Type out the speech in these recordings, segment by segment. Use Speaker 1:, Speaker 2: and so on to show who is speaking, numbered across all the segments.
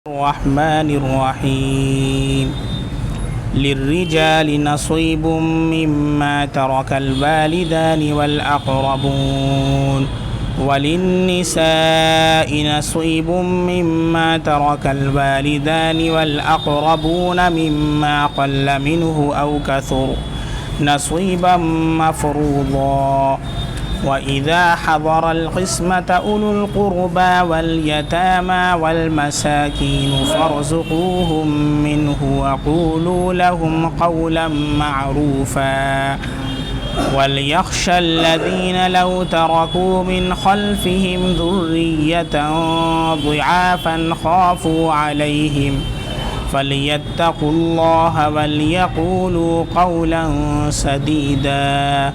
Speaker 1: الرحمن الرحيم للرجال نصيب مما ترك الوالدان والأقربون وللنساء نصيب مما ترك الوالدان والأقربون مما قل منه أو كثر نصيبا مفروضا وإذا حضر القسمة أولو القربى واليتامى والمساكين فارزقوهم منه وقولوا لهم قولا معروفا وليخشى الذين لو تركوا من خلفهم ذرية ضعافا خافوا عليهم فليتقوا الله وليقولوا قولا سديدا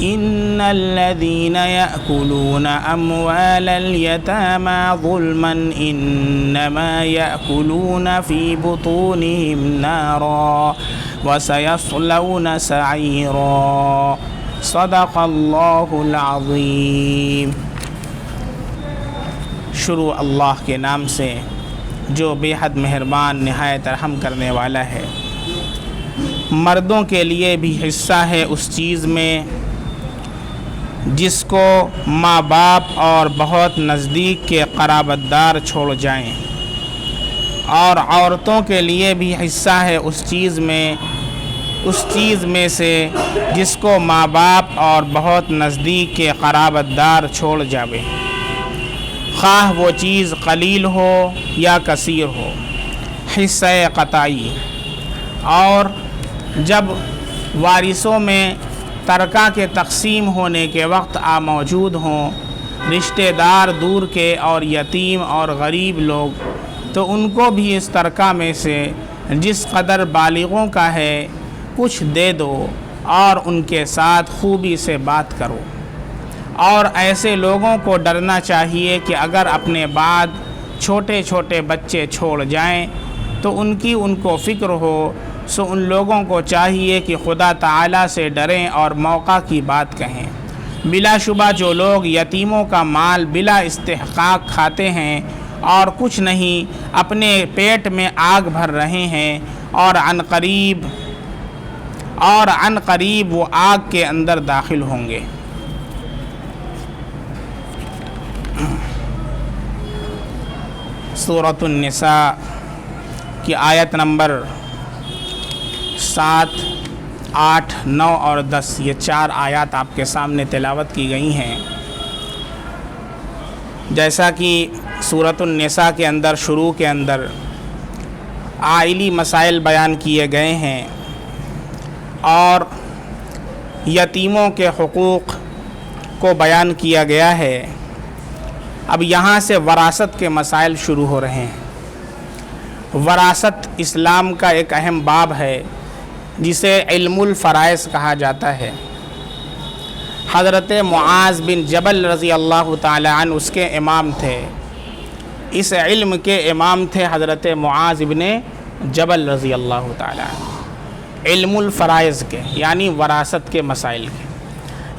Speaker 1: إن الذين يأكلون أموال اليتامى ظلما إنما يأكلون في بطونهم نارا وسيصلون سعيرا صدق اللہ العظیم۔ شروع اللہ کے نام سے جو بے حد مہربان نہایت رحم کرنے والا ہے۔ مردوں کے لیے بھی حصہ ہے اس چیز میں جس کو ماں باپ اور بہت نزدیک کے قرابت دار چھوڑ جائیں، اور عورتوں کے لیے بھی حصہ ہے اس چیز میں سے جس کو ماں باپ اور بہت نزدیک کے قرابت دار چھوڑ جاوے، خواہ وہ چیز قلیل ہو یا کثیر ہو، حصہ قطعی۔ اور جب وارثوں میں ترکہ کے تقسیم ہونے کے وقت موجود ہوں رشتہ دار دور کے اور یتیم اور غریب لوگ، تو ان کو بھی اس ترکہ میں سے جس قدر بالغوں کا ہے کچھ دے دو اور ان کے ساتھ خوبی سے بات کرو۔ اور ایسے لوگوں کو ڈرنا چاہیے کہ اگر اپنے بعد چھوٹے چھوٹے بچے چھوڑ جائیں تو ان کو فکر ہو، سو ان لوگوں کو چاہیے کہ خدا تعالیٰ سے ڈریں اور موقع کی بات کہیں۔ بلا شبہ جو لوگ یتیموں کا مال بلا استحقاق کھاتے ہیں اور کچھ نہیں اپنے پیٹ میں آگ بھر رہے ہیں، اور عن قریب وہ آگ کے اندر داخل ہوں گے۔ سورۃ النساء کی آیت نمبر 7، 8، 9 اور 10 یہ 4 آیات آپ کے سامنے تلاوت کی گئی ہیں۔ جیسا کہ سورۃ النساء کے اندر شروع کے اندر عائلی مسائل بیان کیے گئے ہیں اور یتیموں کے حقوق کو بیان کیا گیا ہے، اب یہاں سے وراثت کے مسائل شروع ہو رہے ہیں۔ وراثت اسلام کا ایک اہم باب ہے جسے علم الفرائض کہا جاتا ہے۔ حضرت معاذ بن جبل رضی اللہ تعالی عنہ اس کے امام تھے، اس علم کے امام تھے حضرت معاذ بن جبل رضی اللہ تعالی عنہ، علم الفرائض کے یعنی وراثت کے مسائل کے۔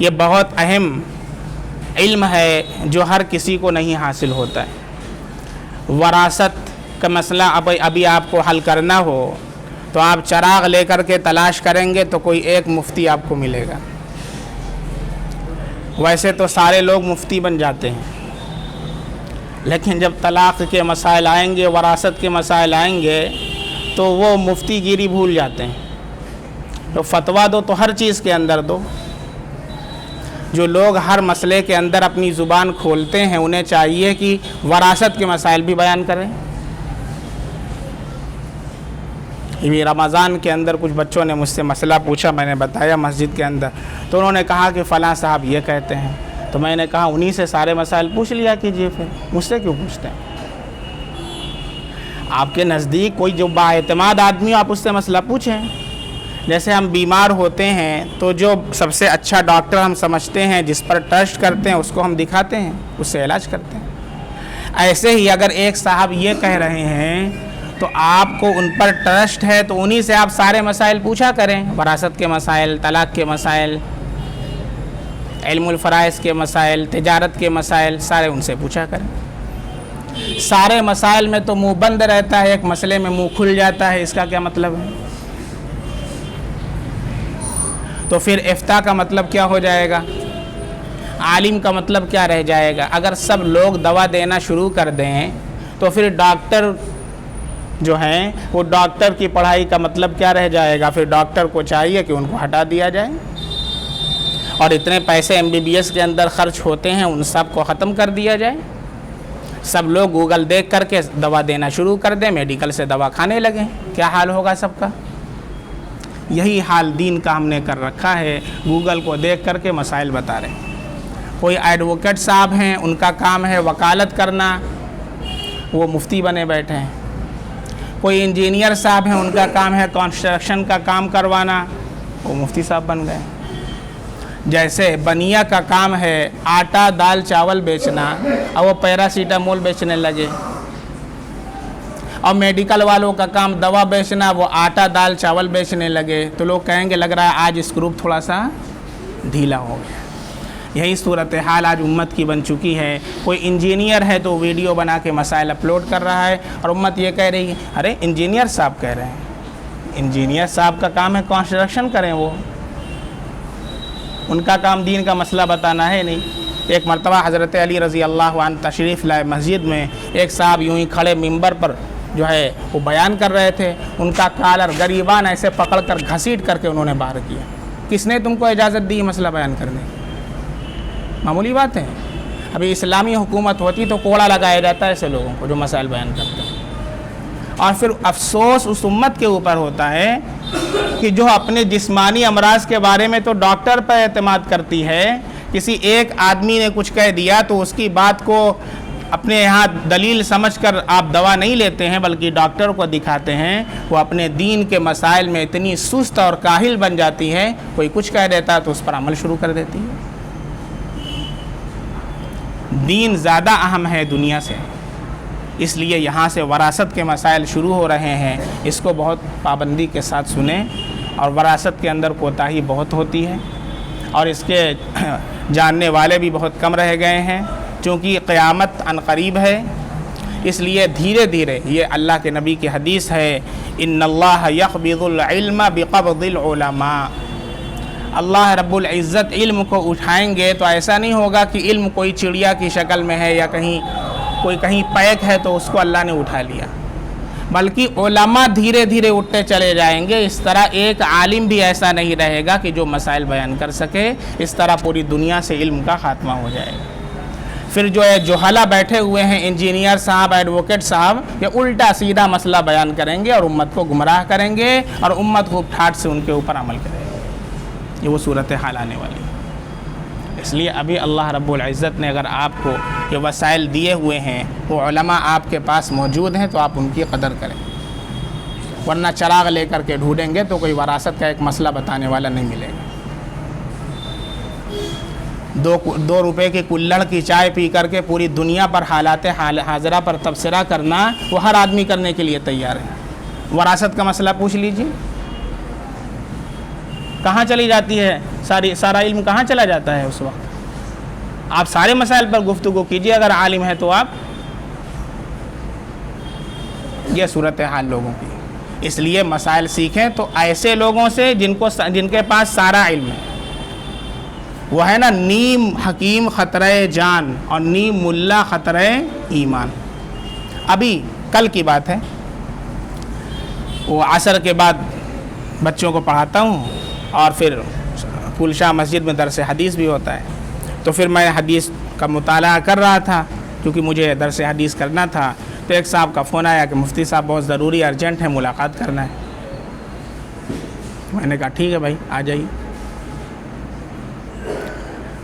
Speaker 1: یہ بہت اہم علم ہے جو ہر کسی کو نہیں حاصل ہوتا ہے۔ وراثت کا مسئلہ ابھی آپ کو حل کرنا ہو تو آپ چراغ لے کر کے تلاش کریں گے تو کوئی ایک مفتی آپ کو ملے گا، ویسے تو سارے لوگ مفتی بن جاتے ہیں، لیکن جب طلاق کے مسائل آئیں گے، وراثت کے مسائل آئیں گے تو وہ مفتی گیری بھول جاتے ہیں۔ تو فتویٰ دو تو ہر چیز کے اندر دو۔ جو لوگ ہر مسئلے کے اندر اپنی زبان کھولتے ہیں انہیں چاہیے کہ وراثت کے مسائل بھی بیان کریں۔ رمضان کے اندر کچھ بچوں نے مجھ سے مسئلہ پوچھا، میں نے بتایا مسجد کے اندر، تو انہوں نے کہا کہ فلاں صاحب یہ کہتے ہیں، تو میں نے کہا انہی سے سارے مسائل پوچھ لیا کیجئے، پھر مجھ سے کیوں پوچھتے ہیں؟ آپ کے نزدیک کوئی جو بااعتماد آدمی ہو آپ اس سے مسئلہ پوچھیں۔ جیسے ہم بیمار ہوتے ہیں تو جو سب سے اچھا ڈاکٹر ہم سمجھتے ہیں، جس پر ٹرسٹ کرتے ہیں، اس کو ہم دکھاتے ہیں، اس سے علاج کرتے ہیں۔ ایسے ہی اگر ایک صاحب یہ کہہ رہے ہیں تو آپ کو ان پر ٹرسٹ ہے تو انہی سے آپ سارے مسائل پوچھا کریں، وراثت کے مسائل، طلاق کے مسائل، علم الفرائض کے مسائل، تجارت کے مسائل، سارے ان سے پوچھا کریں۔ سارے مسائل میں تو منہ بند رہتا ہے، ایک مسئلے میں منہ کھل جاتا ہے، اس کا کیا مطلب ہے؟ تو پھر افتاء کا مطلب کیا ہو جائے گا؟ عالم کا مطلب کیا رہ جائے گا؟ اگر سب لوگ دوا دینا شروع کر دیں تو پھر ڈاکٹر جو ہیں وہ ڈاکٹر کی پڑھائی کا مطلب کیا رہ جائے گا؟ پھر ڈاکٹر کو چاہیے کہ ان کو ہٹا دیا جائے، اور اتنے پیسے MBBS کے اندر خرچ ہوتے ہیں ان سب کو ختم کر دیا جائے، سب لوگ گوگل دیکھ کر کے دوا دینا شروع کر دیں، میڈیکل سے دوا کھانے لگیں، کیا حال ہوگا سب کا؟ یہی حال دین کا ہم نے کر رکھا ہے، گوگل کو دیکھ کر کے مسائل بتا رہے ہیں۔ کوئی ایڈوکیٹ صاحب ہیں، ان کا کام ہے وکالت کرنا، وہ مفتی بنے بیٹھے ہیں۔ کوئی انجینئر صاحب ہیں، ان کا کام ہے کنسٹرکشن کا کام کروانا، وہ مفتی صاحب بن گئے۔ جیسے بنیا کا کام ہے آٹا دال چاول بیچنا، اور وہ پیراسیٹامول بیچنے لگے، اور میڈیکل والوں کا کام دوا بیچنا، وہ آٹا دال چاول بیچنے لگے، تو لوگ کہیں گے لگ رہا ہے آج اسکرو تھوڑا سا ڈھیلا ہو گیا۔ یہی صورتحال آج امت کی بن چکی ہے۔ کوئی انجینئر ہے تو ویڈیو بنا کے مسائل اپلوڈ کر رہا ہے، اور امت یہ کہہ رہی ہے ارے انجینئر صاحب کہہ رہے ہیں، انجینئر صاحب کا کام ہے کنسٹرکشن کریں، وہ ان کا کام دین کا مسئلہ بتانا ہے نہیں۔ ایک مرتبہ حضرت علی رضی اللہ عنہ تشریف لائے مسجد میں، ایک صاحب یوں ہی کھڑے ممبر پر جو ہے وہ بیان کر رہے تھے، ان کا کالر غریبان ایسے پکڑ کر گھسیٹ کر کے انہوں نے باہر کیا۔ کس نے تم کو اجازت دی مسئلہ بیان کرنے کی؟ معمولی بات ہے، ابھی اسلامی حکومت ہوتی تو کوڑا لگایا جاتا ہے ایسے لوگوں کو جو مسائل بیان کرتے ہیں۔ اور پھر افسوس اس امت کے اوپر ہوتا ہے کہ جو اپنے جسمانی امراض کے بارے میں تو ڈاکٹر پر اعتماد کرتی ہے، کسی ایک آدمی نے کچھ کہہ دیا تو اس کی بات کو اپنے یہاں دلیل سمجھ کر آپ دوا نہیں لیتے ہیں بلکہ ڈاکٹر کو دکھاتے ہیں، وہ اپنے دین کے مسائل میں اتنی سست اور کاہل بن جاتی ہے، کوئی کچھ کہہ دیتا تو اس پر عمل شروع کر دیتی ہے۔ دین زیادہ اہم ہے دنیا سے، اس لیے یہاں سے وراثت کے مسائل شروع ہو رہے ہیں، اس کو بہت پابندی کے ساتھ سنیں، اور وراثت کے اندر کوتاہی بہت ہوتی ہے، اور اس کے جاننے والے بھی بہت کم رہ گئے ہیں، چونکہ قیامت عنقریب ہے، اس لیے دھیرے دھیرے، یہ اللہ کے نبی کی حدیث ہے، ان اللہ یقبض العلم بقبض العلماء، اللہ رب العزت علم کو اٹھائیں گے تو ایسا نہیں ہوگا کہ علم کوئی چڑیا کی شکل میں ہے یا کہیں پیک ہے تو اس کو اللہ نے اٹھا لیا، بلکہ علماء دھیرے دھیرے اٹھتے چلے جائیں گے۔ اس طرح ایک عالم بھی ایسا نہیں رہے گا کہ جو مسائل بیان کر سکے، اس طرح پوری دنیا سے علم کا خاتمہ ہو جائے گا۔ پھر جو ہے جوہلا بیٹھے ہوئے ہیں، انجینئر صاحب، ایڈوکیٹ صاحب، یہ الٹا سیدھا مسئلہ بیان کریں گے اور امت کو گمراہ کریں گے، اور امت خوب ٹھاٹ سے ان کے اوپر عمل کرے گی۔ یہ وہ صورتحال آنے والی ہے۔ اس لیے ابھی اللہ رب العزت نے اگر آپ کو یہ وسائل دیے ہوئے ہیں، وہ علماء آپ کے پاس موجود ہیں، تو آپ ان کی قدر کریں، ورنہ چراغ لے کر کے ڈھونڈیں گے تو کوئی وراثت کا ایک مسئلہ بتانے والا نہیں ملے گا۔ 2 روپے کی کلڑ کی چائے پی کر کے پوری دنیا پر حالات حاضرہ پر تبصرہ کرنا، وہ ہر آدمی کرنے کے لیے تیار ہے۔ وراثت کا مسئلہ پوچھ لیجیے، کہاں چلی جاتی ہے سارا علم کہاں چلا جاتا ہے اس وقت؟ آپ سارے مسائل پر گفتگو کیجیے اگر عالم ہے تو آپ۔ یہ صورتحال لوگوں کی، اس لیے مسائل سیکھیں تو ایسے لوگوں سے جن کے پاس سارا علم ہے۔ وہ ہے نا نیم حکیم خطرہ جان اور نیم ملا خطرہ ایمان۔ ابھی کل کی بات ہے، وہ عصر کے بعد بچوں کو پڑھاتا ہوں، اور پھر پھول شاہ مسجد میں درس حدیث بھی ہوتا ہے، تو پھر میں حدیث کا مطالعہ کر رہا تھا کیونکہ مجھے درس حدیث کرنا تھا، تو ایک صاحب کا فون آیا کہ مفتی صاحب بہت ضروری ارجنٹ ہے، ملاقات کرنا ہے۔ میں نے کہا ٹھیک ہے بھائی آ جائیے۔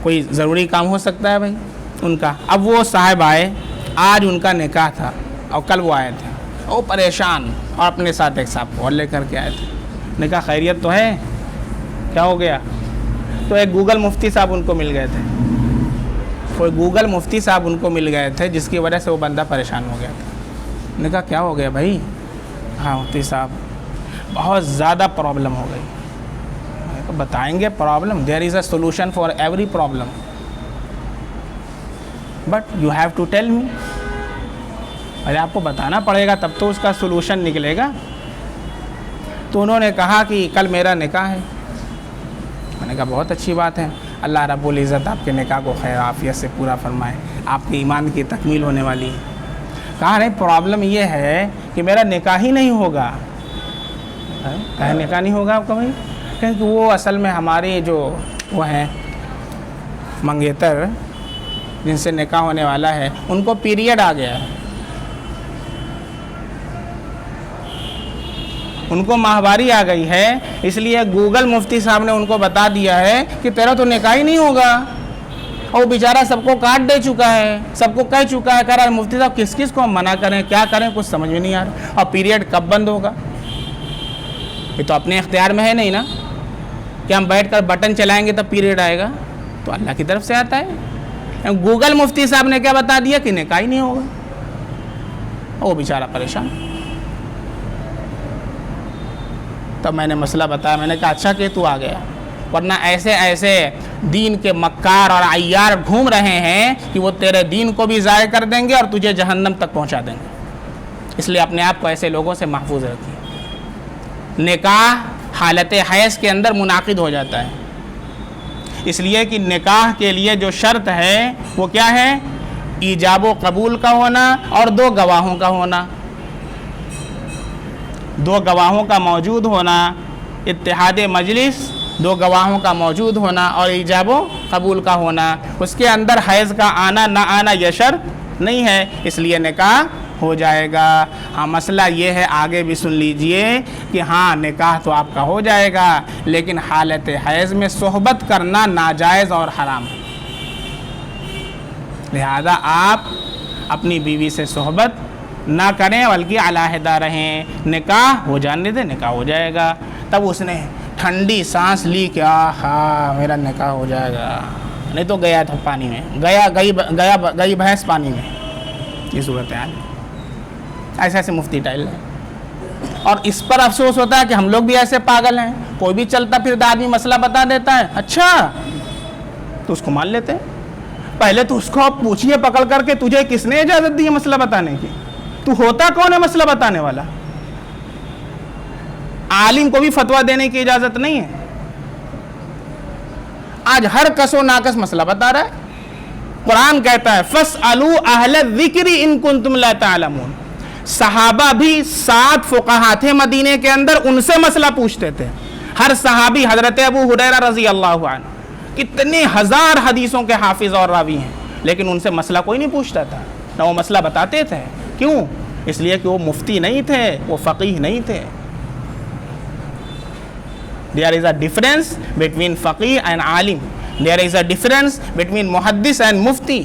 Speaker 1: کوئی ضروری کام ہو سکتا ہے بھائی ان کا۔ اب وہ صاحب آئے، آج ان کا نکاح تھا اور کل وہ آئے تھے، وہ پریشان، اور اپنے ساتھ ایک صاحب کو اور لے کر کے آئے تھے۔ نے کہا خیریت تو ہے؟ کیا ہو گیا؟ تو ایک گوگل مفتی صاحب ان کو مل گئے تھے، کوئی گوگل مفتی صاحب ان کو مل گئے تھے جس کی وجہ سے وہ بندہ پریشان ہو گیا تھا۔ نے کہا کیا ہو گیا بھائی؟ ہاں مفتی صاحب بہت زیادہ پرابلم ہو گئی۔ بتائیں گے problem, there is a solution for every problem, but you have to tell me. ارے آپ کو بتانا پڑے گا تب تو اس کا سلوشن نکلے گا. تو انہوں نے کہا کہ کل میرا نکاح ہے. میں نے کہا بہت اچھی بات ہے, اللہ رب العزت آپ کے نکاح کو خیر عافیت سے پورا فرمائے, آپ کے ایمان کی تکمیل ہونے والی ہے. کہا نہیں پرابلم یہ ہے کہ میرا نکاح ہی نہیں ہوگا. کہا نکاح نہیں ہوگا آپ کا بھائی؟ کیونکہ وہ اصل میں ہمارے جو وہ ہیں منگیتر جن سے نکاح ہونے والا ہے ان کو پیریڈ آ گیا ہے, ان کو ماہواری آ گئی ہے, اس لیے گوگل مفتی صاحب نے ان کو بتا دیا ہے کہ تیرا تو نکاح ہی نہیں ہوگا. اور وہ بیچارہ سب کو کاٹ دے چکا ہے, سب کو کہہ چکا ہے, کہہ رہا ہے مفتی صاحب کس کس کو ہم منع کریں, کیا کریں, کچھ سمجھ میں نہیں آ رہا. اور پیریڈ کب بند ہوگا یہ تو اپنے اختیار میں ہے نہیں نا, کہ ہم بیٹھ کر بٹن چلائیں گے تب پیریڈ آئے گا, تو اللہ کی طرف سے آتا ہے. گوگل مفتی صاحب نے کیا بتا دیا کہ نکاح ہی نہیں ہوگا, وہ بیچارہ پریشان. تب میں نے مسئلہ بتایا, میں نے کہا اچھا کہ تو آ گیا, ورنہ ایسے ایسے دین کے مکار اور عیار گھوم رہے ہیں کہ وہ تیرے دین کو بھی ضائع کر دیں گے اور تجھے جہنم تک پہنچا دیں گے. اس لیے اپنے آپ کو ایسے لوگوں سے محفوظ رکھیے. نکاح حالت حیض کے اندر منعقد ہو جاتا ہے, اس لیے کہ نکاح کے لیے جو شرط ہے وہ کیا ہے, ایجاب و قبول کا ہونا اور 2 گواہوں کا ہونا. 2 گواہوں کا موجود ہونا, اتحاد مجلس 2 گواہوں کا موجود ہونا اور ایجاب و قبول کا ہونا. اس کے اندر حیض کا آنا نہ آنا یہ شرط نہیں ہے, اس لیے نکاح ہو جائے گا. ہاں مسئلہ یہ ہے, آگے بھی سن لیجئے کہ ہاں نکاح تو آپ کا ہو جائے گا, لیکن حالت حیض میں صحبت کرنا ناجائز اور حرام ہے. لہذا آپ اپنی بیوی سے صحبت نہ کریں بلکہ علیحدہ رہیں. نکاح ہو جانے دیں, نکاح ہو جائے گا. تب اس نے ٹھنڈی سانس لی کہ ہاں میرا نکاح ہو جائے گا, نہیں تو گیا تھا پانی میں, گئی بھینس پانی میں. یہ صورت ہے ایسے ایسے مفتی ٹائل ہے, اور اس پر افسوس ہوتا ہے کہ ہم لوگ بھی ایسے پاگل ہیں. کوئی بھی چلتا پھرتا آدمی مسئلہ بتا دیتا ہے, اچھا تو اس کو مان لیتے ہیں. پہلے تو اس کو آپ پوچھئے پکڑ کر کے تجھے کس نے اجازت دی ہے مسئلہ بتانے کی, تو ہوتا کون ہے مسئلہ بتانے والا؟ عالم کو بھی فتویٰ دینے کی اجازت نہیں ہے. آج ہر کس و ناکس مسئلہ بتا رہا ہے. قرآن کہتا ہے فَاسْأَلُوا أَهْلَ الذِّكْرِ إِن كُنتُمْ لَا تَعْلَمُونَ. صحابہ بھی 7 فقہا تھے مدینے کے اندر, ان سے مسئلہ پوچھتے تھے. ہر صحابی, حضرت ابو ہریرہ رضی اللہ عنہ کتنے ہزار حدیثوں کے حافظ اور راوی ہیں, لیکن ان سے مسئلہ کوئی نہیں پوچھتا تھا, نہ وہ مسئلہ بتاتے تھے. کیوں؟ اس لیے کہ وہ مفتی نہیں تھے, وہ فقیہ نہیں تھے. There is a difference between faqih and alim. There is a difference between muhaddis and mufti.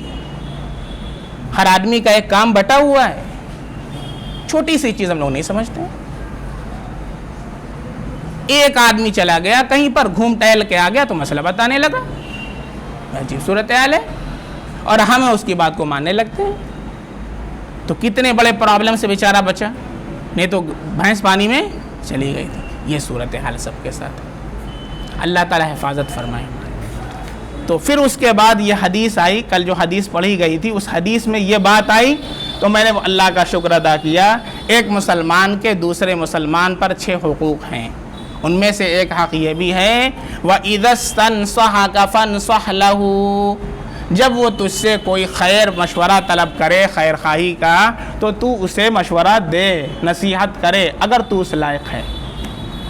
Speaker 1: ہر آدمی کا ایک کام بٹا ہوا ہے. چھوٹی سی چیز ہم لوگ نہیں سمجھتے. ایک آدمی چلا گیا کہیں پر, گھوم ٹہل کے آ گیا تو مسئلہ بتانے لگا, عجیب صورتحال ہے, اور ہمیں اس کی بات کو ماننے لگتے ہیں. تو کتنے بڑے پرابلم سے بیچارہ بچا, نہیں تو بھینس پانی میں چلی گئی تھی. یہ صورتحال سب کے ساتھ. اللہ تعالی حفاظت فرمائے. تو پھر اس کے بعد یہ حدیث آئی, کل جو حدیث پڑھی گئی تھی اس حدیث میں یہ بات آئی, تو میں نے اللہ کا شکر ادا کیا. ایک مسلمان کے دوسرے مسلمان پر 6 حقوق ہیں. ان میں سے ایک حق یہ بھی ہے وَإِذَا اسْتَنصَحَكَ فَانصَحْ لَهُ. جب وہ تجھ سے کوئی خیر مشورہ طلب کرے, خیر خواہی کا, تو تو اسے مشورہ دے, نصیحت کرے, اگر تو اس لائق ہے.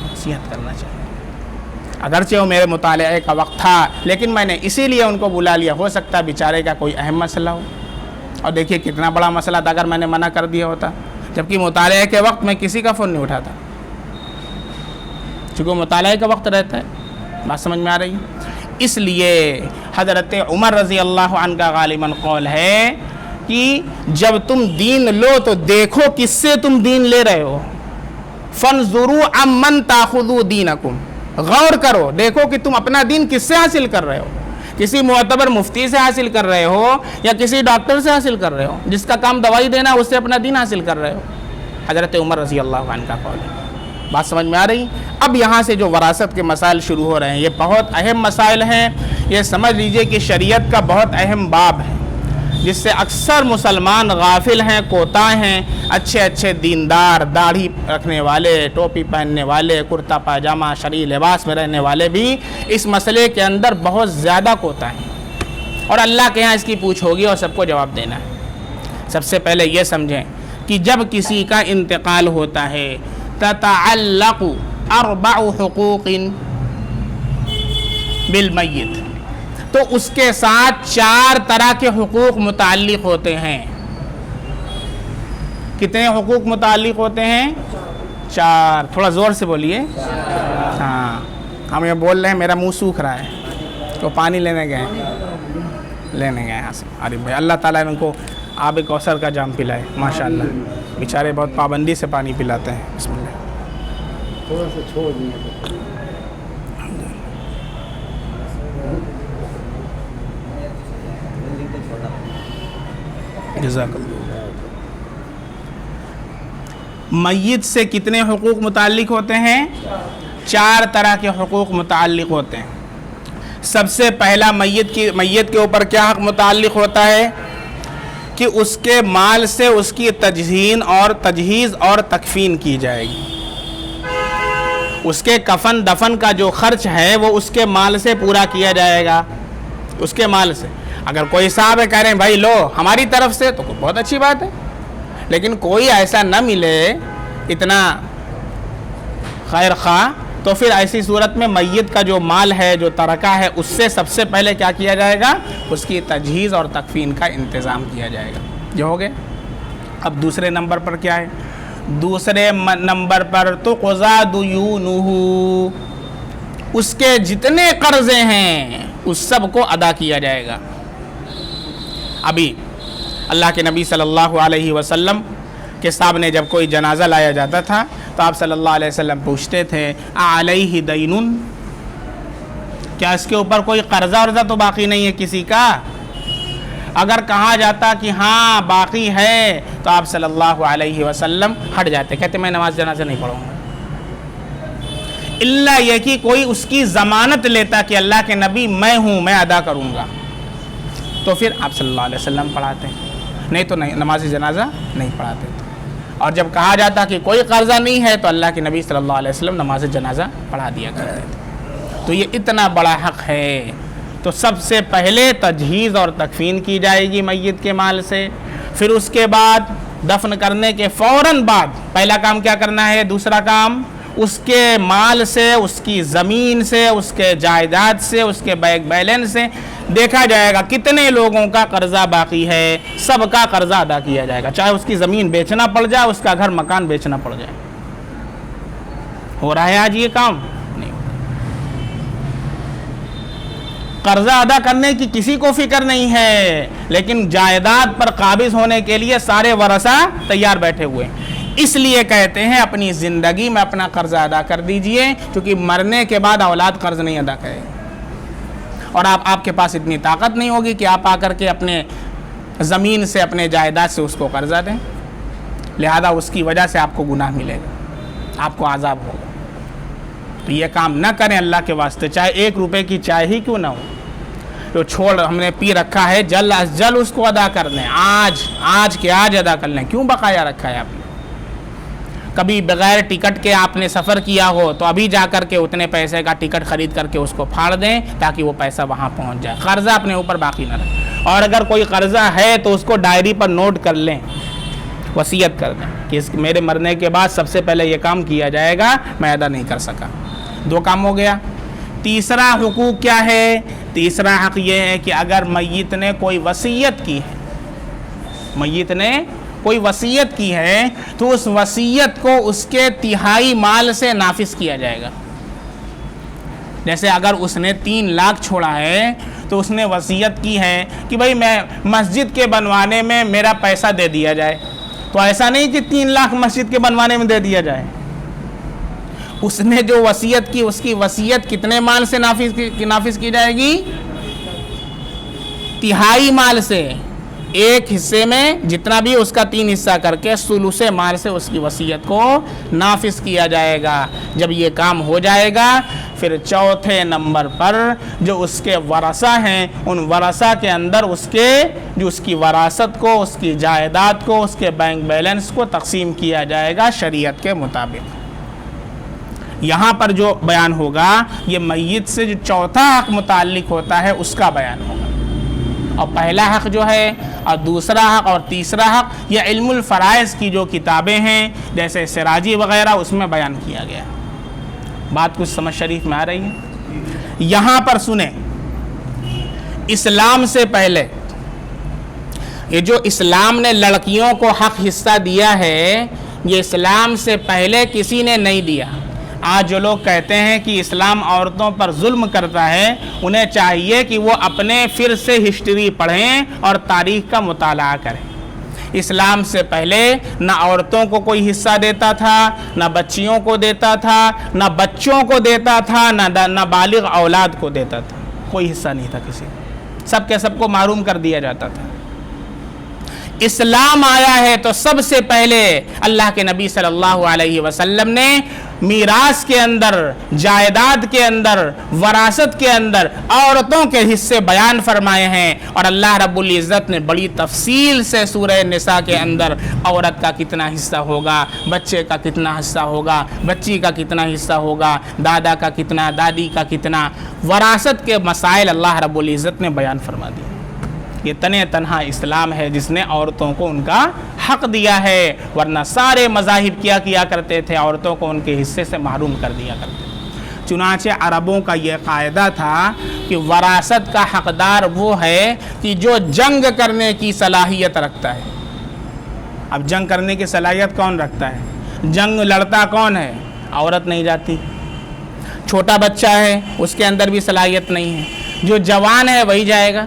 Speaker 1: نصیحت کرنا چاہیے. اگرچہ وہ میرے مطالعے کا وقت تھا, لیکن میں نے اسی لیے ان کو بلا لیا. ہو سکتا ہے بیچارے کا کوئی اہم مسئلہ ہو, اور دیکھیے کتنا بڑا مسئلہ تھا اگر میں نے منع کر دیا ہوتا. جبکہ مطالعے کے وقت میں کسی کا فون نہیں اٹھاتا, چونکہ مطالعے کا وقت رہتا ہے. بات سمجھ میں آ رہی ہے؟ اس لیے حضرت عمر رضی اللہ عنہ کا غالباً قول ہے کہ جب تم دین لو تو دیکھو کس سے تم دین لے رہے ہو. فَانْظُرُوا عَمَّنْ تَأْخُذُوا دِينَكُمْ. غور کرو, دیکھو کہ تم اپنا دین کس سے حاصل کر رہے ہو. کسی معتبر مفتی سے حاصل کر رہے ہو یا کسی ڈاکٹر سے حاصل کر رہے ہو جس کا کام دوائی دینا, اس سے اپنا دین حاصل کر رہے ہو. حضرت عمر رضی اللہ عنہ کا قول ہے. بات سمجھ میں آ رہی؟ اب یہاں سے جو وراثت کے مسائل شروع ہو رہے ہیں, یہ بہت اہم مسائل ہیں. یہ سمجھ لیجئے کہ شریعت کا بہت اہم باب ہے. جس سے اکثر مسلمان غافل ہیں، کوتاہ ہیں. اچھے اچھے دیندار، داڑھی رکھنے والے، ٹوپی پہننے والے، کرتا پاجامہ شرعی لباس میں رہنے والے بھی اس مسئلے کے اندر بہت زیادہ کوتاہ ہیں، اور اللہ کے ہاں اس کی پوچھ ہوگی اور سب کو جواب دینا ہے. سب سے پہلے یہ سمجھیں کہ جب کسی کا انتقال ہوتا ہے تتعلق 4 حقوق بالمیت، تو اس کے ساتھ 4 طرح کے حقوق متعلق ہوتے ہیں. کتنے حقوق متعلق ہوتے ہیں؟ 4. تھوڑا زور سے بولیے. ہاں ہم یہ بول رہے ہیں، میرا منہ سوکھ رہا ہے تو پانی لینے گئے یہاں سے. ارے بھائی اللہ تعالیٰ ان کو آب کوثر کا جام پلائے، ماشاءاللہ بیچارے بہت پابندی سے پانی پلاتے ہیں. بسم اللہ.
Speaker 2: تھوڑا سا چھوڑ دیا.
Speaker 1: جزاک اللہ. میت سے کتنے حقوق متعلق ہوتے ہیں؟ 4 طرح کے حقوق متعلق ہوتے ہیں. سب سے پہلا میت کے اوپر کیا حق متعلق ہوتا ہے کہ اس کے مال سے اس کی تجہیز اور تکفین کی جائے گی. اس کے کفن دفن کا جو خرچ ہے وہ اس کے مال سے پورا کیا جائے گا، اس کے مال سے. اگر کوئی صاحب کہہ رہے ہیں بھائی لو ہماری طرف سے، تو بہت اچھی بات ہے، لیکن کوئی ایسا نہ ملے اتنا خیر خواہ، تو پھر ایسی صورت میں میت کا جو مال ہے، جو ترکہ ہے، اس سے سب سے پہلے کیا کیا جائے گا؟ اس کی تجہیز اور تکفین کا انتظام کیا جائے گا. جو ہو گئے. اب دوسرے نمبر پر کیا ہے؟ دوسرے نمبر پر تقضی دیونہ، اس کے جتنے قرضے ہیں اس سب کو ادا کیا جائے گا. ابھی اللہ کے نبی صلی اللہ علیہ وسلم کے سامنے جب کوئی جنازہ لایا جاتا تھا تو آپ صلی اللہ علیہ وسلم پوچھتے تھے علیہ دین، کیا اس کے اوپر کوئی قرضہ ورضہ تو باقی نہیں ہے کسی کا؟ اگر کہا جاتا کہ ہاں باقی ہے تو آپ صلی اللہ علیہ وسلم ہٹ جاتے، کہتے میں نماز جنازہ نہیں پڑھوں گا. اللہ یہ کہ کوئی اس کی ضمانت لیتا کہ اللہ کے نبی میں ہوں، میں ادا کروں گا، تو پھر آپ صلی اللہ علیہ وسلم پڑھاتے، نہیں تو نہیں، نماز جنازہ نہیں پڑھاتے. اور جب کہا جاتا کہ کوئی قرضہ نہیں ہے تو اللہ کے نبی صلی اللہ علیہ وسلم نماز جنازہ پڑھا دیا کرتے تھے. تو یہ اتنا بڑا حق ہے. تو سب سے پہلے تجہیز اور تکفین کی جائے گی میت کے مال سے. پھر اس کے بعد دفن کرنے کے فوراً بعد پہلا کام کیا کرنا ہے؟ دوسرا کام اس کے مال سے، اس کی زمین سے، اس کے جائیداد سے، اس کے بینک بیلنس سے دیکھا جائے گا کتنے لوگوں کا قرضہ باقی ہے، سب کا قرضہ ادا کیا جائے گا، چاہے اس کی زمین بیچنا پڑ جائے، اس کا گھر مکان بیچنا پڑ جائے. ہو رہا ہے آج یہ کام؟ نہیں. قرضہ ادا کرنے کی کسی کو فکر نہیں ہے، لیکن جائیداد پر قابض ہونے کے لیے سارے ورثہ تیار بیٹھے ہوئے ہیں. اس لیے کہتے ہیں اپنی زندگی میں اپنا قرضہ ادا کر دیجئے، کیونکہ مرنے کے بعد اولاد قرض نہیں ادا کرے. اور آپ کے پاس اتنی طاقت نہیں ہوگی کہ آپ آ کر کے اپنے زمین سے، اپنے جائیداد سے اس کو قرضہ دیں. لہذا اس کی وجہ سے آپ کو گناہ ملے گا، آپ کو عذاب ہوگا. تو یہ کام نہ کریں اللہ کے واسطے، چاہے 1 روپے کی چائے ہی کیوں نہ ہو. جو چھوڑ ہم نے پی رکھا ہے جلد از جلد اس کو ادا کر دیں، آج کے آج ادا کر لیں. کیوں بقایا رکھا ہے آپ نے؟ کبھی بغیر ٹکٹ کے آپ نے سفر کیا ہو تو ابھی جا کر کے اتنے پیسے کا ٹکٹ خرید کر کے اس کو پھاڑ دیں تاکہ وہ پیسہ وہاں پہنچ جائے، قرضہ اپنے اوپر باقی نہ رہے. اور اگر کوئی قرضہ ہے تو اس کو ڈائری پر نوٹ کر لیں، وصیت کر دیں کہ میرے مرنے کے بعد سب سے پہلے یہ کام کیا جائے گا، میں ادا نہیں کر سکا. 2 کام ہو گیا. تیسرا حقوق کیا ہے؟ تیسرا حق یہ ہے کہ اگر میت نے کوئی وصیت کی ہے، کوئی وصیت کی ہے تو اس وصیت کو اس کے 1/3 مال سے نافذ کیا جائے گا. جیسے اگر اس نے 3 لاکھ چھوڑا ہے تو اس نے وصیت کی ہے کہ بھائی میں مسجد کے بنوانے میں میرا پیسہ دے دیا جائے، تو ایسا نہیں کہ 3 لاکھ مسجد کے بنوانے میں دے دیا جائے. اس نے جو وصیت کی، اس کی وصیت کتنے مال سے نافذ کی جائے گی؟ 1/3 مال سے. 1 حصے میں جتنا بھی اس کا 3 حصہ کر کے ثلث مال سے اس کی وصیت کو نافذ کیا جائے گا. جب یہ کام ہو جائے گا پھر چوتھے نمبر پر جو اس کے ورثہ ہیں ان ورثہ کے اندر اس کی وراثت کو، اس کی جائیداد کو، اس کے بینک بیلنس کو تقسیم کیا جائے گا شریعت کے مطابق۔ یہاں پر جو بیان ہوگا یہ میت سے جو چوتھا حق متعلق ہوتا ہے اس کا بیان ہوگا، اور پہلا حق جو ہے اور دوسرا حق اور تیسرا حق یہ علم الفرائض کی جو کتابیں ہیں جیسے سراجی وغیرہ اس میں بیان کیا گیا۔ بات کچھ سمجھ شریف میں آ رہی ہے؟ یہاں پر سنیں، اسلام سے پہلے یہ جو اسلام نے لڑکیوں کو حق حصہ دیا ہے یہ اسلام سے پہلے کسی نے نہیں دیا۔ آج جو لوگ کہتے ہیں کہ اسلام عورتوں پر ظلم کرتا ہے انہیں چاہیے کہ وہ اپنے پھر سے ہسٹری پڑھیں اور تاریخ کا مطالعہ کریں۔ اسلام سے پہلے نہ عورتوں کو کوئی حصہ دیتا تھا، نہ بچیوں کو دیتا تھا، نہ بچوں کو دیتا تھا، نہ بالغ اولاد کو دیتا تھا، کوئی حصہ نہیں تھا کسی کو، سب کے سب کو محروم کر دیا جاتا تھا۔ اسلام آیا ہے تو سب سے پہلے اللہ کے نبی صلی اللہ علیہ وسلم نے میراث کے اندر، جائیداد کے اندر، وراثت کے اندر عورتوں کے حصے بیان فرمائے ہیں، اور اللہ رب العزت نے بڑی تفصیل سے سورہ نساء کے اندر عورت کا کتنا حصہ ہوگا، بچے کا کتنا حصہ ہوگا، بچی کا کتنا حصہ ہوگا، دادا کا کتنا، دادی کا کتنا، وراثت کے مسائل اللہ رب العزت نے بیان فرما دیے۔ یہ تنہا اسلام ہے جس نے عورتوں کو ان کا حق دیا ہے، ورنہ سارے مذاہب کیا کرتے تھے، عورتوں کو ان کے حصے سے محروم کر دیا کرتے تھے۔ چنانچہ عربوں کا یہ قاعدہ تھا کہ وراثت کا حقدار وہ ہے کہ جو جنگ کرنے کی صلاحیت رکھتا ہے۔ اب جنگ کرنے کی صلاحیت کون رکھتا ہے؟ جنگ لڑتا کون ہے؟ عورت نہیں جاتی۔ چھوٹا بچہ ہے اس کے اندر بھی صلاحیت نہیں ہے، جو جوان ہے وہی جائے گا،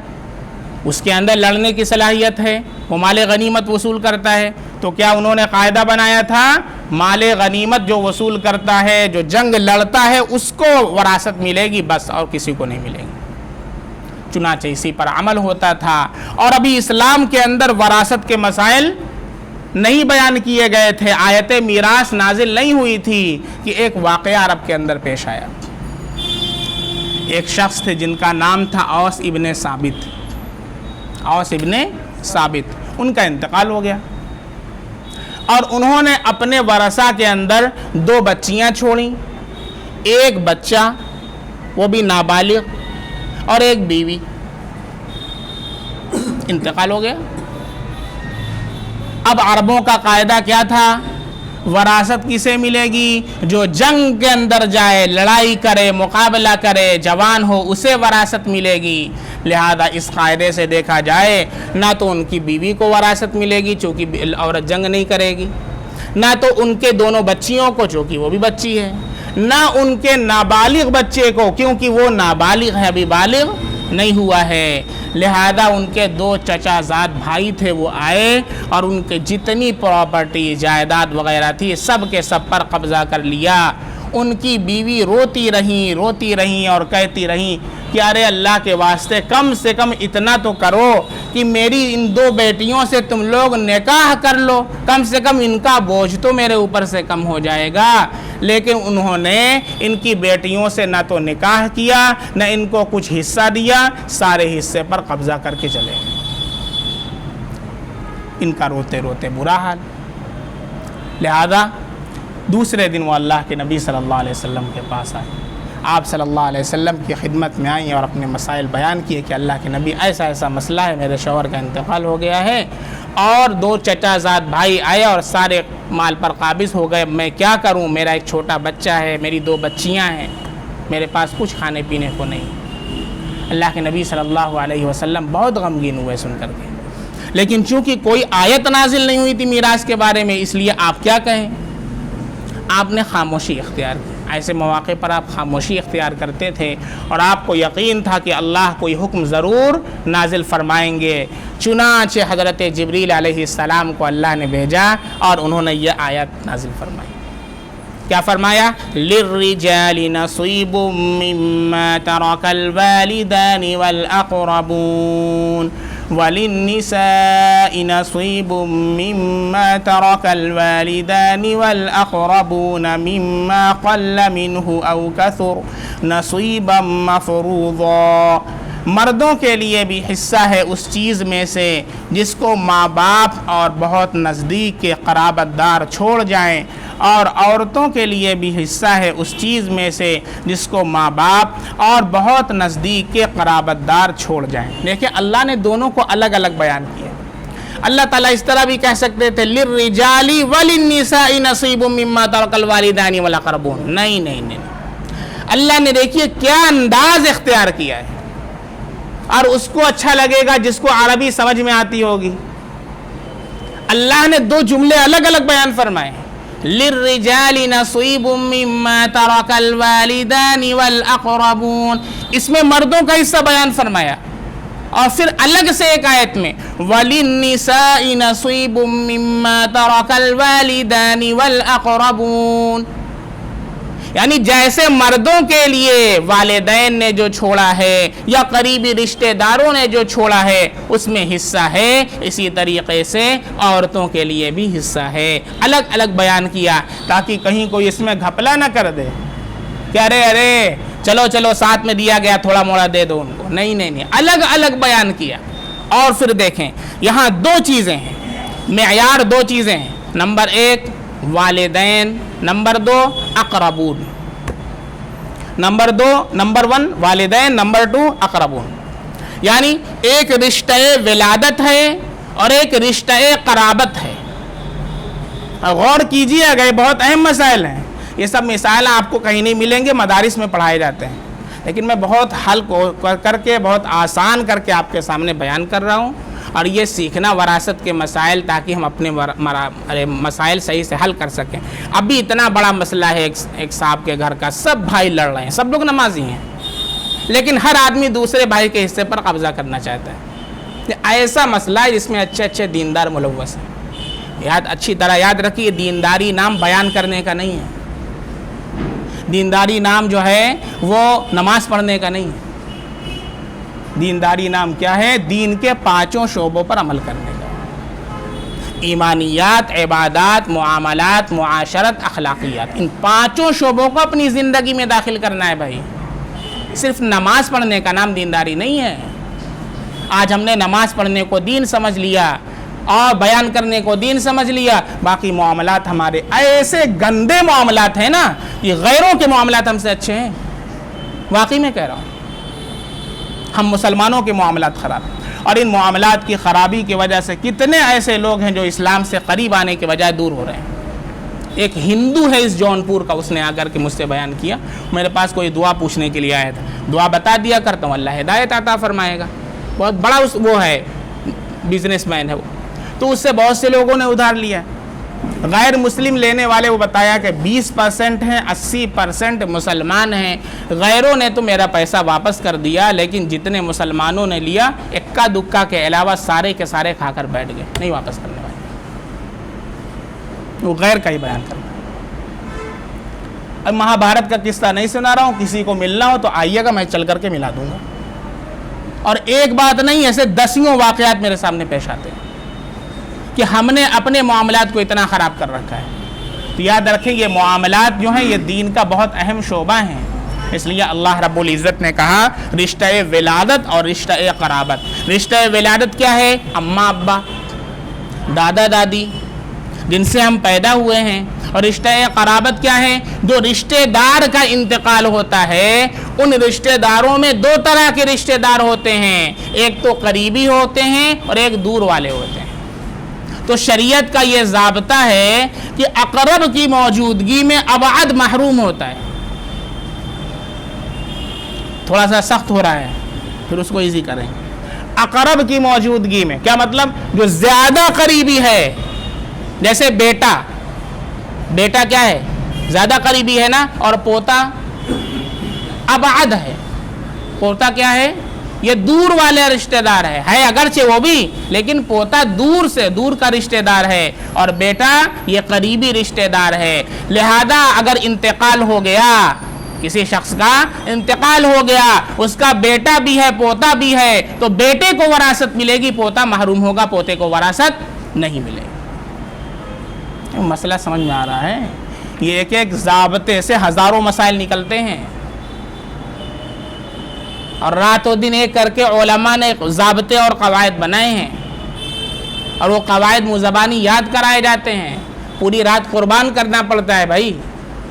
Speaker 1: اس کے اندر لڑنے کی صلاحیت ہے، وہ مال غنیمت وصول کرتا ہے۔ تو کیا انہوں نے قاعدہ بنایا تھا مال غنیمت جو وصول کرتا ہے، جو جنگ لڑتا ہے اس کو وراثت ملے گی بس، اور کسی کو نہیں ملے گی۔ چنانچہ اسی پر عمل ہوتا تھا، اور ابھی اسلام کے اندر وراثت کے مسائل نہیں بیان کیے گئے تھے، آیت میراث نازل نہیں ہوئی تھی کہ ایک واقعہ عرب کے اندر پیش آیا۔ ایک شخص تھے جن کا نام تھا اوس ابن ثابت، اوس ابن ثابت، ان کا انتقال ہو گیا، اور انہوں نے اپنے ورثہ کے اندر 2 بچیاں چھوڑیں، ایک بچہ وہ بھی نابالغ اور ایک بیوی، انتقال ہو گیا۔ اب عربوں کا قاعدہ کیا تھا؟ وراثت کسے ملے گی؟ جو جنگ کے اندر جائے، لڑائی کرے، مقابلہ کرے، جوان ہو، اسے وراثت ملے گی۔ لہذا اس قاعدے سے دیکھا جائے نہ تو ان کی بیوی کو وراثت ملے گی چونکہ عورت جنگ نہیں کرے گی، نہ تو ان کے دونوں بچیوں کو چونکہ وہ بھی بچی ہے، نہ ان کے نابالغ بچے کو کیونکہ وہ نابالغ ہے، ابھی بالغ نہیں ہوا ہے۔ لہذا ان کے 2 چچا زاد بھائی تھے، وہ آئے اور ان کے جتنی پراپرٹی، جائیداد وغیرہ تھی سب کے سب پر قبضہ کر لیا۔ ان کی بیوی روتی رہیں اور کہتی رہیں کہ ارے اللہ کے واسطے کم سے کم اتنا تو کرو کہ میری ان 2 بیٹیوں سے تم لوگ نکاح کر لو، کم سے کم ان کا بوجھ تو میرے اوپر سے کم ہو جائے گا۔ لیکن انہوں نے ان کی بیٹیوں سے نہ تو نکاح کیا، نہ ان کو کچھ حصہ دیا، سارے حصے پر قبضہ کر کے چلے گئے۔ ان کا روتے روتے برا حال۔ لہذا دوسرے دن وہ اللہ کے نبی صلی اللہ علیہ وسلم کے پاس آئے، آپ صلی اللہ علیہ وسلم کی خدمت میں آئیں اور اپنے مسائل بیان کیے کہ اللہ کے نبی ایسا مسئلہ ہے، میرے شوہر کا انتقال ہو گیا ہے، اور 2 چچا زاد بھائی آئے اور سارے مال پر قابض ہو گئے، میں کیا کروں؟ میرا ایک چھوٹا بچہ ہے، میری 2 بچیاں ہیں، میرے پاس کچھ کھانے پینے کو نہیں۔ اللہ کے نبی صلی اللہ علیہ وسلم بہت غمگین ہوئے سن کر کے، لیکن چونکہ کوئی آیت نازل نہیں ہوئی تھی میراث کے بارے میں، اس لیے آپ کیا کہیں؟ آپ نے خاموشی اختیار کی۔ ایسے مواقع پر آپ خاموشی اختیار کرتے تھے، اور آپ کو یقین تھا کہ اللہ کوئی حکم ضرور نازل فرمائیں گے۔ چنانچہ حضرت جبریل علیہ السلام کو اللہ نے بھیجا اور انہوں نے یہ آیت نازل فرمائی۔ کیا فرمایا؟ لِلرِّجَالِ نَصِيبٌ مِّمَّا تَرَكَ الْوَالِدَانِ وَالْأَقْرَبُونَ وَلِلنِّسَاءِ نَصِيبٌ مِّمَّا تَرَكَ الْوَالِدَانِ وَالْأَقْرَبُونَ مِمَّا قَلَّ مِنْهُ أَوْ كَثُرَ نَصِيبًا مَّفْرُوضًا۔ مردوں کے لیے بھی حصہ ہے اس چیز میں سے جس کو ماں باپ اور بہت نزدیک کے قرابت دار چھوڑ جائیں، اور عورتوں کے لیے بھی حصہ ہے اس چیز میں سے جس کو ماں باپ اور بہت نزدیک کے قرابت دار چھوڑ جائیں۔ دیکھیں اللہ نے دونوں کو الگ الگ بیان کیا۔ اللہ تعالیٰ اس طرح بھی کہہ سکتے تھے لِلرِّجَالِ وَلِلنِّسَاءِ نَصِيبٌ مِّمَّا تَرَكَ الْوَالِدَانِ وَالْأَقْرَبُونَ۔ نہیں، اللہ نے دیکھیے کیا انداز اختیار کیا ہے، اور اس کو اچھا لگے گا جس کو عربی سمجھ میں آتی ہوگی۔ اللہ نے دو جملے الگ الگ بیان فرمائے، لِلرِّجَالِ نَصِيبٌ مِّمَّا تَرَكَ الْوَالِدَانِ وَالْأَقْرَبُونَ، اس میں مردوں کا حصہ بیان فرمایا، اور پھر الگ سے ایک آیت میں وَلِلنِّسَاءِ نَصِيبٌ مِّمَّا تَرَكَ الْوَالِدَانِ وَالْأَقْرَبُونَ، یعنی جیسے مردوں کے لیے والدین نے جو چھوڑا ہے یا قریبی رشتہ داروں نے جو چھوڑا ہے اس میں حصہ ہے، اسی طریقے سے عورتوں کے لیے بھی حصہ ہے۔ الگ الگ بیان کیا تاکہ کہیں کوئی اس میں گھپلا نہ کر دے کہ ارے چلو ساتھ میں دیا گیا تھوڑا موڑا دے دو ان کو، نہیں، الگ الگ بیان کیا۔ اور پھر دیکھیں یہاں دو چیزیں ہیں، معیار دو چیزیں ہیں، نمبر 1 والدین، نمبر 2 اقربون۔ نمبر 1 والدین، نمبر 2 اقربون، یعنی ایک رشتہ ولادت ہے اور ایک رشتہ قرابت ہے۔ غور کیجئے گا، یہ بہت اہم مسائل ہیں، یہ سب مسائل آپ کو کہیں نہیں ملیں گے، مدارس میں پڑھائے جاتے ہیں، لیکن میں بہت حل کر کے بہت آسان کر کے آپ کے سامنے بیان کر رہا ہوں، اور یہ سیکھنا وراثت کے مسائل تاکہ ہم اپنے مسائل صحیح سے حل کر سکیں۔ ابھی اتنا بڑا مسئلہ ہے ایک صاحب کے گھر کا، سب بھائی لڑ رہے ہیں، سب لوگ نمازی ہیں، لیکن ہر آدمی دوسرے بھائی کے حصے پر قبضہ کرنا چاہتا ہے۔ یہ ایسا مسئلہ ہے جس میں اچھے دیندار ملوث ہیں۔ اچھی طرح یاد رکھیے، دینداری نام بیان کرنے کا نہیں ہے، دینداری نام جو ہے وہ نماز پڑھنے کا نہیں ہے، دینداری نام کیا ہے؟ دین کے 5 شعبوں پر عمل کرنے کا، ایمانیات، عبادات، معاملات، معاشرت، اخلاقیات، ان 5 شعبوں کو اپنی زندگی میں داخل کرنا ہے بھائی۔ صرف نماز پڑھنے کا نام دینداری نہیں ہے۔ آج ہم نے نماز پڑھنے کو دین سمجھ لیا اور بیان کرنے کو دین سمجھ لیا، باقی معاملات ہمارے ایسے گندے معاملات ہیں نا، یہ غیروں کے معاملات ہم سے اچھے ہیں، واقعی میں کہہ رہا ہوں۔ ہم مسلمانوں کے معاملات خراب ہیں، اور ان معاملات کی خرابی کی وجہ سے کتنے ایسے لوگ ہیں جو اسلام سے قریب آنے کے بجائے دور ہو رہے ہیں۔ ایک ہندو ہے اس جونپور کا، اس نے آ کر کے مجھ سے بیان کیا، میرے پاس کوئی دعا پوچھنے کے لیے آیا تھا، دعا بتا دیا کرتا ہوں، اللہ ہدایت عطا فرمائے گا، بہت بڑا وہ ہے، بزنس مین ہے وہ، تو اس سے بہت سے لوگوں نے ادھار لیا۔ غیر مسلم لینے والے، وہ بتایا کہ 20% ہیں، 80% مسلمان ہیں، غیروں نے تو میرا پیسہ واپس کر دیا، لیکن جتنے مسلمانوں نے لیا اکا دکا کے علاوہ سارے کے سارے کھا کر بیٹھ گئے، نہیں واپس کرنے والے، وہ غیر کا ہی بیان کرنا۔ اب مہابھارت کا قصہ نہیں سنا رہا ہوں، کسی کو ملنا ہو تو آئیے گا، میں چل کر کے ملا دوں گا، اور ایک بات نہیں، ایسے 10 واقعات میرے سامنے پیش آتے ہیں کہ ہم نے اپنے معاملات کو اتنا خراب کر رکھا ہے۔ تو یاد رکھیں یہ معاملات جو ہیں یہ دین کا بہت اہم شعبہ ہیں، اس لیے اللہ رب العزت نے کہا رشتہ ولادت اور رشتہ قرابت۔ رشتہ ولادت کیا ہے؟ اماں ابا، دادا دادی، جن سے ہم پیدا ہوئے ہیں، اور رشتہ قرابت کیا ہے؟ جو رشتہ دار کا انتقال ہوتا ہے، ان رشتہ داروں میں 2 طرح کے رشتہ دار ہوتے ہیں، ایک تو قریبی ہوتے ہیں اور ایک دور والے ہوتے ہیں۔ تو شریعت کا یہ ضابطہ ہے کہ اقرب کی موجودگی میں ابعد محروم ہوتا ہے۔ تھوڑا سا سخت ہو رہا ہے، پھر اس کو ایزی کریں۔ اقرب کی موجودگی میں کیا مطلب؟ جو زیادہ قریبی ہے، جیسے بیٹا کیا ہے؟ زیادہ قریبی ہے نا، اور پوتا ابعد ہے۔ پوتا کیا ہے؟ یہ دور والے رشتہ دار ہے اگرچہ وہ بھی، لیکن پوتا دور کا رشتہ دار ہے، اور بیٹا یہ قریبی رشتہ دار ہے۔ لہذا اگر انتقال ہو گیا کسی شخص کا انتقال ہو گیا، اس کا بیٹا بھی ہے پوتا بھی ہے، تو بیٹے کو وراثت ملے گی، پوتا محروم ہوگا، پوتے کو وراثت نہیں ملے گی۔ مسئلہ سمجھ میں آ رہا ہے؟ یہ ایک ایک ضابطے سے ہزاروں مسائل نکلتے ہیں، اور رات و دن ایک کر کے علماء نے ضابطے اور قواعد بنائے ہیں، اور وہ قواعد منہ زبانی یاد کرائے جاتے ہیں، پوری رات قربان کرنا پڑتا ہے بھائی۔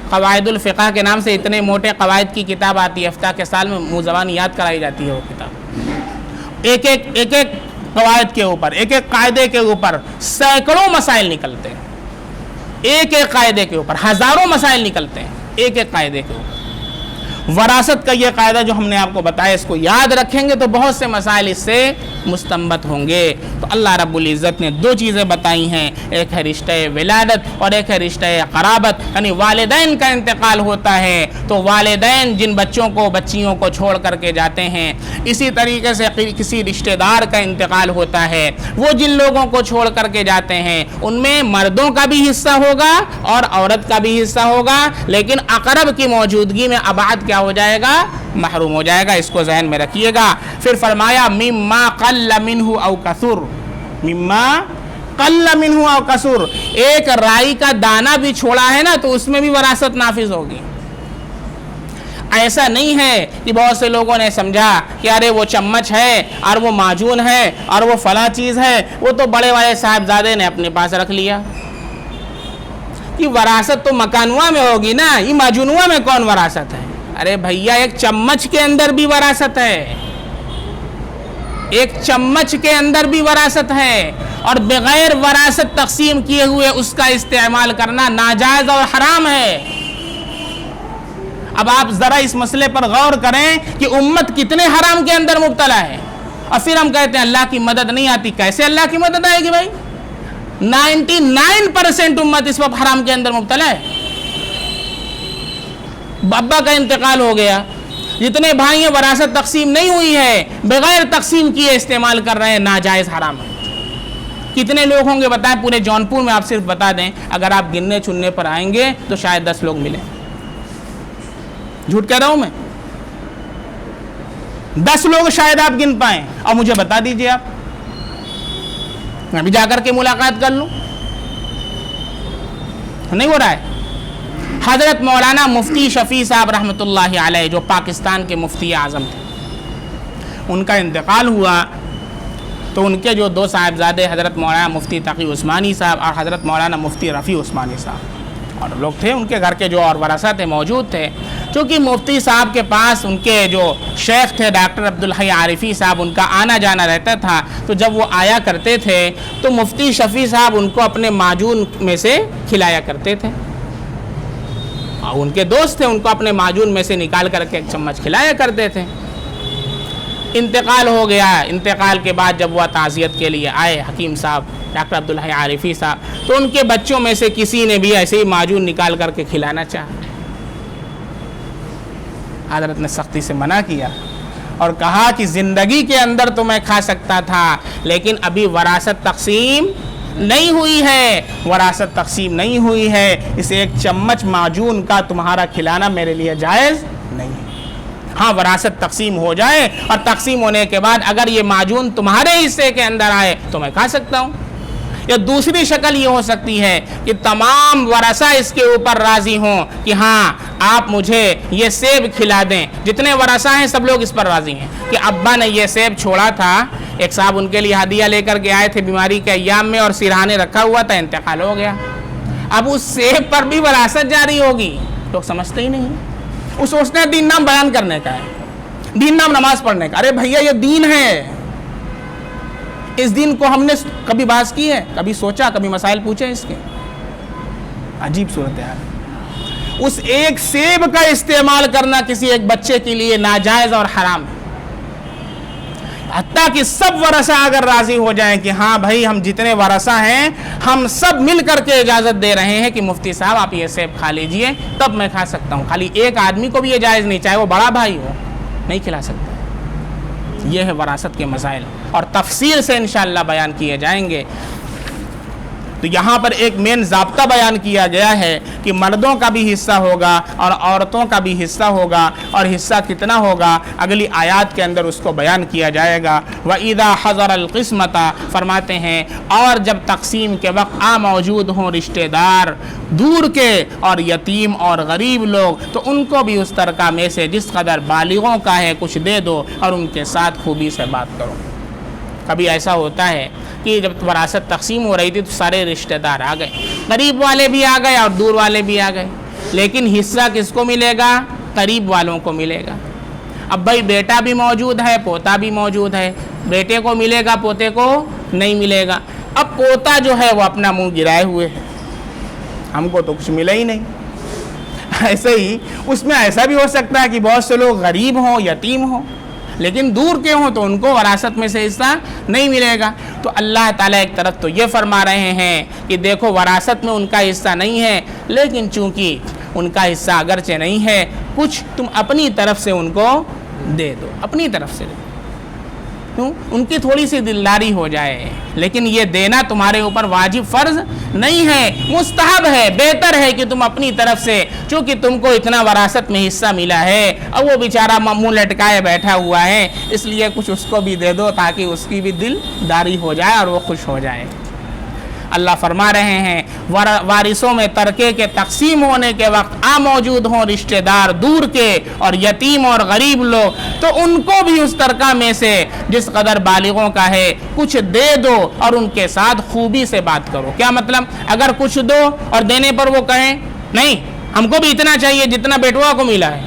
Speaker 1: قواعد الفقہ کے نام سے اتنے موٹے قواعد کی کتاب آتی ہے، ہفتہ کے سال میں منہ زبانی یاد کرائی جاتی ہے وہ کتاب، ایک ایک قواعد کے اوپر، ایک ایک قاعدے کے اوپر سینکڑوں مسائل نکلتے ہیں، ایک ایک قاعدے کے اوپر ہزاروں مسائل نکلتے ہیں، ایک ایک قاعدے کے اوپر۔ وراثت کا یہ قاعدہ جو ہم نے آپ کو بتایا، اس کو یاد رکھیں گے تو بہت سے مسائل اس سے مستنبت ہوں گے۔ تو اللہ رب العزت نے دو چیزیں بتائی ہیں، ایک ہے رشتہ ولادت اور ایک ہے رشتہ قرابت، یعنی والدین کا انتقال ہوتا ہے تو والدین جن بچوں کو بچیوں کو چھوڑ کر کے جاتے ہیں، اسی طریقے سے کسی رشتہ دار کا انتقال ہوتا ہے، وہ جن لوگوں کو چھوڑ کر کے جاتے ہیں ان میں مردوں کا بھی حصہ ہوگا اور عورت کا بھی حصہ ہوگا، لیکن اقرب کی موجودگی میں ابعد کیا ہو جائے گا؟ محروم ہو جائے گا۔ اس کو ذہن میں رکھیے گا۔ پھر فرمایا مما قل منہ او کثر، مما قل منہ او کثر، ایک رائی کا دانہ بھی چھوڑا ہے نا تو اس میں بھی وراثت نافذ ہوگی۔ ایسا نہیں ہے کہ بہت سے لوگوں نے سمجھا کہ ارے وہ چمچ ہے اور وہ معجون ہے اور وہ فلاں چیز ہے، وہ تو بڑے والے صاحبزادے نے اپنے پاس رکھ لیا، کہ وراثت تو مکانوا میں ہوگی نا، یہ معجونوا میں کون وراثت ہے؟ ارے بھیا ایک چمچ کے اندر بھی وراثت ہے، ایک چمچ کے اندر بھی وراثت ہے، اور بغیر وراثت تقسیم کیے ہوئے اس کا استعمال کرنا ناجائز اور حرام ہے۔ اب آپ ذرا اس مسئلے پر غور کریں کہ امت کتنے حرام کے اندر مبتلا ہے، اور پھر ہم کہتے ہیں اللہ کی مدد نہیں آتی۔ کیسے اللہ کی مدد آئے گی بھائی؟ 99% امت اس وقت حرام کے اندر مبتلا ہے۔ ابا کا انتقال ہو گیا، جتنے بھائی ہیں وراثت تقسیم نہیں ہوئی ہے، بغیر تقسیم کیے استعمال کر رہے ہیں، ناجائز حرام ہے۔ کتنے لوگ ہوں گے بتائیں؟ پورے جونپور میں آپ صرف بتا دیں، اگر آپ گننے چننے پر آئیں گے تو شاید 10 لوگ ملیں۔ جھوٹ کہہ رہا ہوں میں؟ 10 لوگ شاید آپ گن پائیں، اور مجھے بتا دیجئے آپ، میں بھی جا کر کے ملاقات کر لوں۔ نہیں ہو رہا ہے؟ حضرت مولانا مفتی شفیع صاحب رحمۃ اللہ علیہ جو پاکستان کے مفتی اعظم تھے، ان کا انتقال ہوا تو ان کے جو 2 صاحبزادے حضرت مولانا مفتی تقی عثمانی صاحب اور حضرت مولانا مفتی رفیع عثمانی صاحب اور لوگ تھے، ان کے گھر کے جو اور ورثہ تھے موجود تھے۔ چونکہ مفتی صاحب کے پاس ان کے جو شیخ تھے ڈاکٹر عبدالحی عارفی صاحب، ان کا آنا جانا رہتا تھا، تو جب وہ آیا کرتے تھے تو مفتی شفیع صاحب ان کو اپنے معجون میں سے کھلایا کرتے تھے، اور ان کے دوست تھے، ان کو اپنے معجون میں سے نکال کر کے ایک چمچ کھلایا کرتے تھے۔ انتقال ہو گیا، انتقال کے بعد جب وہ تعزیت کے لیے آئے حکیم صاحب ڈاکٹر عبدالحی عارفی صاحب، تو ان کے بچوں میں سے کسی نے بھی ایسے ہی معجون نکال کر کے کھلانا چاہا۔ حضرت نے سختی سے منع کیا اور کہا کہ زندگی کے اندر تو میں کھا سکتا تھا، لیکن ابھی وراثت تقسیم نہیں ہوئی ہے، وراثت تقسیم نہیں ہوئی ہے، اس ایک چمچ معجون کا تمہارا کھلانا میرے لیے جائز نہیں ہے۔ ہاں وراثت تقسیم ہو جائے اور تقسیم ہونے کے بعد اگر یہ معجون تمہارے حصے کے اندر آئے تو میں کھا سکتا ہوں۔ یا دوسری شکل یہ ہو سکتی ہے کہ تمام ورثہ اس کے اوپر راضی ہوں کہ ہاں آپ مجھے یہ سیب کھلا دیں، جتنے ورثہ ہیں سب لوگ اس پر راضی ہیں کہ ابا نے یہ سیب چھوڑا تھا، ایک صاحب ان کے لیے ہدیہ لے کر کے آئے تھے بیماری کے ایام میں اور سرہانے رکھا ہوا تھا، انتقال ہو گیا، اب اس سیب پر بھی وراثت جاری ہوگی۔ لوگ سمجھتے ہی نہیں، وہ سوچتے ہیں دین نام بیان کرنے کا ہے، دین نام نماز پڑھنے کا۔ ارے بھیا یہ دین ہے، اس دین کو ہم نے کبھی بحث کی ہے، کبھی سوچا، کبھی مسائل پوچھے اس کے؟ عجیب صورتحال۔ اس ایک سیب کا استعمال کرنا کسی ایک بچے کے لیے ناجائز اور حرام ہے، حتیٰ کہ سب ورثہ اگر راضی ہو جائیں کہ ہاں بھائی ہم جتنے ورثہ ہیں ہم سب مل کر کے اجازت دے رہے ہیں کہ مفتی صاحب آپ یہ سیب کھا لیجئے، تب میں کھا سکتا ہوں۔ خالی ایک آدمی کو بھی یہ جائز نہیں، چاہے وہ بڑا بھائی ہو، نہیں کھلا سکتا۔ یہ ہے وراثت کے مسائل، اور تفصیل سے انشاءاللہ بیان کیے جائیں گے۔ تو یہاں پر ایک مین ضابطہ بیان کیا گیا ہے کہ مردوں کا بھی حصہ ہوگا اور عورتوں کا بھی حصہ ہوگا، اور حصہ کتنا ہوگا اگلی آیات کے اندر اس کو بیان کیا جائے گا۔ وَإِذَا حَضَرَ الْقِسْمَةَ فرماتے ہیں اور جب تقسیم کے وقت موجود ہوں رشتہ دار دور کے اور یتیم اور غریب لوگ، تو ان کو بھی اس ترکہ میں سے جس قدر بالغوں کا ہے کچھ دے دو اور ان کے ساتھ خوبی سے بات کرو۔ کبھی ایسا ہوتا ہے کہ جب وراثت تقسیم ہو رہی تھی تو سارے رشتہ دار آ گئے، قریب والے بھی آ گئے اور دور والے بھی آ گئے، لیکن حصہ کس کو ملے گا؟ قریب والوں کو ملے گا۔ اب بھائی بیٹا بھی موجود ہے، پوتا بھی موجود ہے، بیٹے کو ملے گا، پوتے کو نہیں ملے گا۔ اب پوتا جو ہے وہ اپنا منہ گرائے ہوئے ہے، ہم کو تو کچھ ملا ہی نہیں۔ ایسے ہی اس میں ایسا بھی ہو سکتا ہے کہ بہت سے لوگ غریب ہوں، یتیم ہوں، لیکن دور کے ہوں تو ان کو وراثت میں سے حصہ نہیں ملے گا۔ تو اللہ تعالیٰ ایک طرف تو یہ فرما رہے ہیں کہ دیکھو وراثت میں ان کا حصہ نہیں ہے، لیکن چونکہ ان کا حصہ اگرچہ نہیں ہے، کچھ تم اپنی طرف سے ان کو دے دو، اپنی طرف سے دے دو، ان کی تھوڑی سی دلداری ہو جائے۔ لیکن یہ دینا تمہارے اوپر واجب فرض نہیں ہے، مستحب ہے، بہتر ہے کہ تم اپنی طرف سے، چونکہ تم کو اتنا وراثت میں حصہ ملا ہے اور وہ بیچارہ منہ لٹکائے بیٹھا ہوا ہے، اس لیے کچھ اس کو بھی دے دو تاکہ اس کی بھی دلداری ہو جائے اور وہ خوش ہو جائے۔ اللہ فرما رہے ہیں وارثوں میں ترکے کے تقسیم ہونے کے وقت موجود ہوں رشتہ دار دور کے اور یتیم اور غریب لوگ، تو ان کو بھی اس ترکہ میں سے جس قدر بالغوں کا ہے کچھ دے دو اور ان کے ساتھ خوبی سے بات کرو۔ کیا مطلب؟ اگر کچھ دو اور دینے پر وہ کہیں نہیں ہم کو بھی اتنا چاہیے جتنا بیٹوا کو ملا ہے،